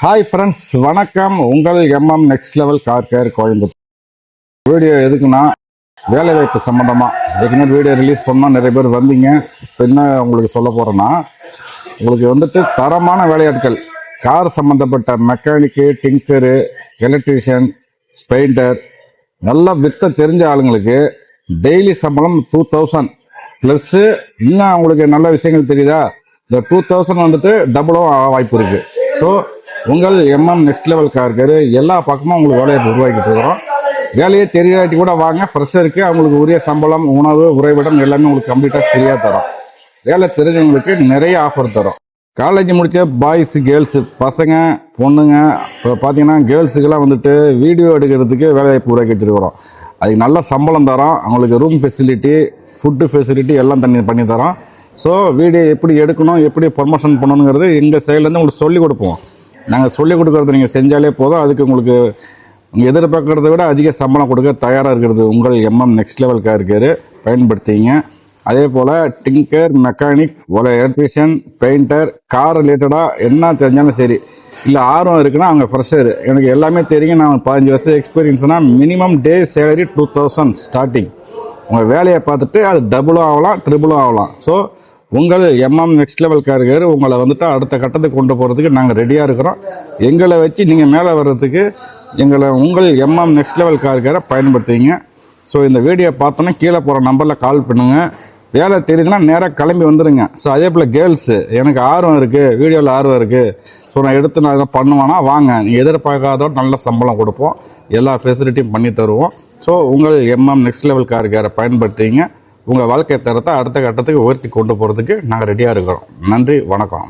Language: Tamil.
ஹாய் ஃப்ரெண்ட்ஸ், வணக்கம். உங்கள் MM next level car care Coimbatore. Video எதுக்குன்னா வேலைவாய்ப்பு சம்மந்தமாக ஏற்கனவே வீடியோ ரிலீஸ் பண்ணால் நிறைய பேர் வந்தீங்க. இப்போ என்ன உங்களுக்கு சொல்ல போகிறேன்னா, உங்களுக்கு தரமான வேலையாட்கள், கார் சம்மந்தப்பட்ட மெக்கானிக்கு, டிங்கரு, எலக்ட்ரீஷியன், பெயிண்டர், நல்லா வித்த தெரிஞ்ச ஆளுங்களுக்கு டெய்லி சம்பளம் 2000 ப்ளஸ்ஸு. இன்னும் அவங்களுக்கு நல்ல விஷயங்கள் தெரியுதா, இந்த 2000 டபுளும் வாய்ப்பு இருக்குது. ஸோ உங்கள் MM next level car care எல்லா பக்கமும் உங்களுக்கு வேலையை உருவாக்கிட்டு இருக்கிறோம். வேலையே தெரியாட்டி கூட வாங்க, ஃப்ரெஷருக்கு அவங்களுக்கு உரிய சம்பளம், உணவு, உறைவிடம் எல்லாமே உங்களுக்கு கம்ப்ளீட்டாக ஃப்ரீயாக தரோம். வேலை தெரிஞ்சவங்களுக்கு நிறைய ஆஃபர் தரோம். காலேஜ் முடித்த பாய்ஸ், கேர்ள்ஸு, பசங்க, பொண்ணுங்க, இப்போ பார்த்தீங்கன்னா கேர்ள்ஸுக்கெல்லாம் வீடியோ எடுக்கிறதுக்கு வேலைவாய்ப்பு உருவாக்கிட்டு இருக்கிறோம். அதுக்கு நல்ல சம்பளம் தரோம். அவங்களுக்கு ரூம் ஃபெசிலிட்டி, ஃபுட்டு ஃபெசிலிட்டி எல்லாம் பண்ணி தரோம். ஸோ வீடியோ எப்படி எடுக்கணும், எப்படி ப்ரமோஷன் பண்ணணுங்கிறது எங்கள் சைட்லேருந்து உங்களுக்கு சொல்லிக் கொடுப்போம். நாங்கள் சொல்லிக் கொடுக்கறது நீங்கள் செஞ்சாலே போதும். அதுக்கு உங்களுக்கு எதிர்பார்க்கறத விட அதிக சம்பளம் கொடுக்க தயாராக இருக்கிறது உங்கள் MM next level car care பயன்படுத்திங்க. அதே போல் tinker, mechanic, electrician, painter, car ரிலேட்டடாக என்ன தெரிஞ்சாலும் சரி, இல்லை ஆர்வம் இருக்குன்னா அவங்க ஃப்ரெஷர், எனக்கு எல்லாமே தெரியும், நான் 15 வருஷம் எக்ஸ்பீரியன்ஸ்னால் மினிமம் டே சேலரி 2000 ஸ்டார்டிங். உங்கள் வேலையை பார்த்துட்டு அது டபுளும் ஆகலாம், ட்ரிபிளும் ஆகலாம். ஸோ உங்கள் MM next level car care உங்களை அடுத்த கட்டத்துக்கு கொண்டு போகிறதுக்கு நாங்கள் ரெடியாக இருக்கிறோம். எங்களை வச்சு நீங்கள் மேலே வர்றதுக்கு உங்கள் எம்எம் நெக்ஸ்ட் லெவல் கார் கேரை பயன்படுத்திங்க. ஸோ இந்த வீடியோ பார்த்தோன்னா கீழே போகிற நம்பரில் கால் பண்ணுங்கள். வேலை தெரியுதுன்னா நேராக கிளம்பி வந்துடுங்க. ஸோ அதே போல் கேர்ள்ஸு, எனக்கு ஆர்வம் இருக்குது, வீடியோவில் ஆர்வம் இருக்குது, ஸோ நான் எடுத்து நான் இதை பண்ணுவேன்னா வாங்க, நீங்கள் எதிர்பார்க்காதோட நல்ல சம்பளம் கொடுப்போம், எல்லா ஃபெசிலிட்டியும் பண்ணி தருவோம். ஸோ உங்கள் எம்எம் நெக்ஸ்ட் லெவல் கார் கேரை பயன்படுத்திங்க. உங்கள் வாழ்க்கை தரத்தை அடுத்த கட்டத்துக்கு உயர்த்தி கொண்டு போகிறதுக்கு நாங்கள் ரெடியாக இருக்கிறோம். நன்றி, வணக்கம்.